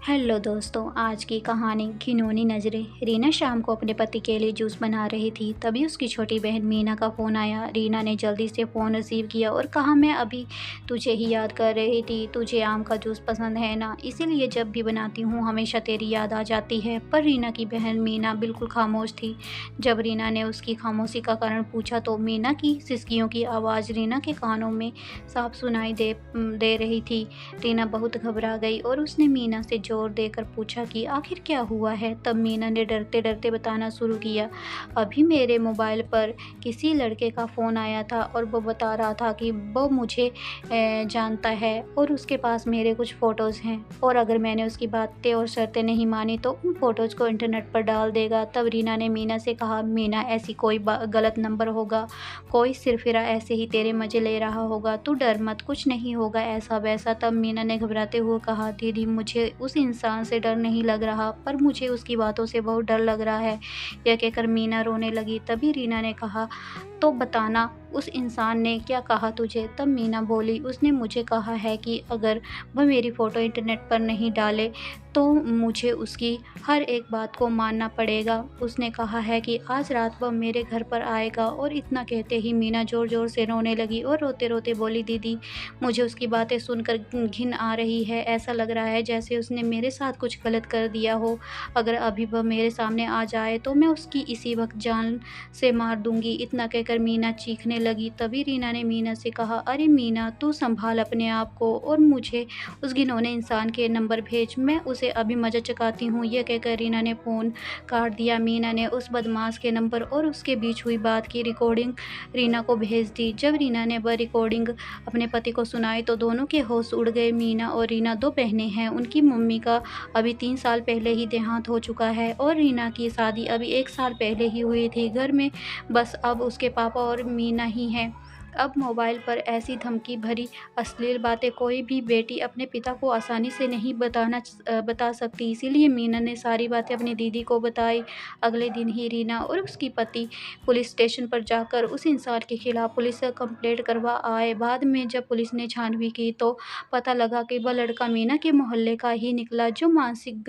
Hello दोस्तों, आज की कहानी घिनौनी नज़रें। रीना शाम को अपने पति के लिए जूस बना रही थी, तभी उसकी छोटी बहन मीना का फ़ोन आया। रीना ने जल्दी से फ़ोन रिसीव किया और कहा, मैं अभी तुझे ही याद कर रही थी। तुझे आम का जूस पसंद है ना, इसीलिए जब भी बनाती हूँ हमेशा तेरी याद आ जाती है। पर रीना की बहन मीना बिल्कुल खामोश थी। जब रीना ने उसकी खामोशी का कारण पूछा तो मीना की सिसकियों की आवाज़ रीना के कानों में साफ सुनाई दे रही थी। रीना बहुत घबरा गई और उसने मीना से जोर देकर पूछा कि आखिर क्या हुआ है। तब मीना ने डरते डरते बताना शुरू किया, अभी मेरे मोबाइल पर किसी लड़के का फ़ोन आया था और वो बता रहा था कि वो मुझे जानता है और उसके पास मेरे कुछ फ़ोटोज़ हैं, और अगर मैंने उसकी बातें और शर्तें नहीं मानी तो उन फ़ोटोज़ को इंटरनेट पर डाल देगा। तब रीना ने मीना से कहा, मीना ऐसी कोई गलत नंबर होगा, कोई सिरफिरा ऐसे ही तेरे मज़े ले रहा होगा, तू डर मत, कुछ नहीं होगा ऐसा वैसा। तब मीना ने घबराते हुए कहा, दीदी मुझे उस इंसान से डर नहीं लग रहा, पर मुझे उसकी बातों से बहुत डर लग रहा है। यह कहकर मीना रोने लगी। तभी रीना ने कहा, तो बताना उस इंसान ने क्या कहा तुझे। तब मीना बोली, उसने मुझे कहा है कि अगर वह मेरी फ़ोटो इंटरनेट पर नहीं डाले तो मुझे उसकी हर एक बात को मानना पड़ेगा। उसने कहा है कि आज रात वह मेरे घर पर आएगा। और इतना कहते ही मीना ज़ोर ज़ोर से रोने लगी और रोते रोते बोली, दीदी मुझे उसकी बातें सुनकर घिन आ रही है। ऐसा लग रहा है जैसे उसने मेरे साथ कुछ गलत कर दिया हो। अगर अभी वह मेरे सामने आ जाए तो मैं उसकी इसी वक्त जान से मार दूंगी। इतना कहकर मीना चीखने लगी। तभी रीना ने मीना से कहा, अरे मीना तू संभाल अपने आप को और मुझे उस घिनौने इंसान के नंबर भेज, मैं उसे अभी मजा चखाती हूँ। यह कहकर रीना ने फ़ोन काट दिया। मीना ने उस बदमाश के नंबर और उसके बीच हुई बात की रिकॉर्डिंग रीना को भेज दी। जब रीना ने वह रिकॉर्डिंग अपने पति को सुनाई तो दोनों के होश उड़ गए। मीना और रीना दो बहनें हैं, उनकी मम्मी का अभी 3 साल पहले ही देहांत हो चुका है और रीना की शादी अभी 1 साल पहले ही हुई थी। घर में बस अब उसके पापा और मीना ही हैं। अब मोबाइल पर ऐसी धमकी भरी अश्लील बातें कोई भी बेटी अपने पिता को आसानी से नहीं बता सकती, इसीलिए मीना ने सारी बातें अपनी दीदी को बताई। अगले दिन ही रीना और उसकी पति पुलिस स्टेशन पर जाकर उस इंसान के खिलाफ पुलिस से कंप्लेंट करवा आए। बाद में जब पुलिस ने छानबीन की तो पता लगा कि वह लड़का मीना के मोहल्ले का ही निकला, जो मानसिक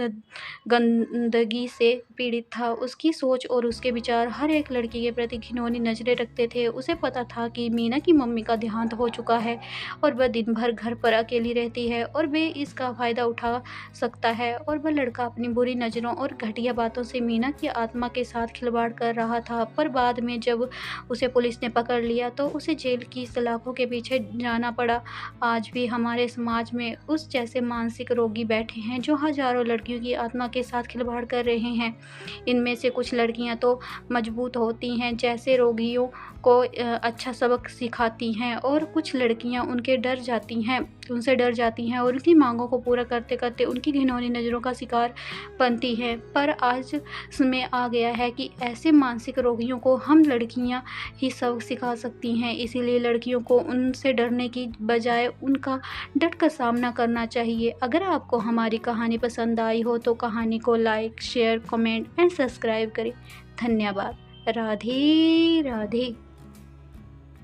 गंदगी से पीड़ित था। उसकी सोच और उसके विचार हर एक लड़की के प्रति घिनौनी नज़रें रखते थे। उसे पता था कि मीना की मम्मी का देहांत हो चुका है और वह दिन भर घर पर अकेली रहती है और वे इसका फ़ायदा उठा सकता है, और वह लड़का अपनी बुरी नज़रों और घटिया बातों से मीना की आत्मा के साथ खिलवाड़ कर रहा था। पर बाद में जब उसे पुलिस ने पकड़ लिया तो उसे जेल की सलाखों के पीछे जाना पड़ा। आज भी हमारे समाज में उस जैसे मानसिक रोगी बैठे हैं जो हज़ारों लड़कियों की आत्मा के साथ खिलवाड़ कर रहे हैं। इनमें से कुछ लड़कियां तो मजबूत होती हैं, जैसे रोगियों को अच्छा सबक सिखाती हैं, और कुछ लड़कियां उनसे डर जाती हैं और उनकी मांगों को पूरा करते करते उनकी घिनौनी नज़रों का शिकार बनती हैं। पर आज समय आ गया है कि ऐसे मानसिक रोगियों को हम लड़कियां ही सबक सिखा सकती हैं, इसीलिए लड़कियों को उनसे डरने की बजाय उनका डट कर सामना करना चाहिए। अगर आपको हमारी कहानी पसंद आई हो तो कहानी को like, share, comment and subscribe करें। धन्यवाद। राधे राधे।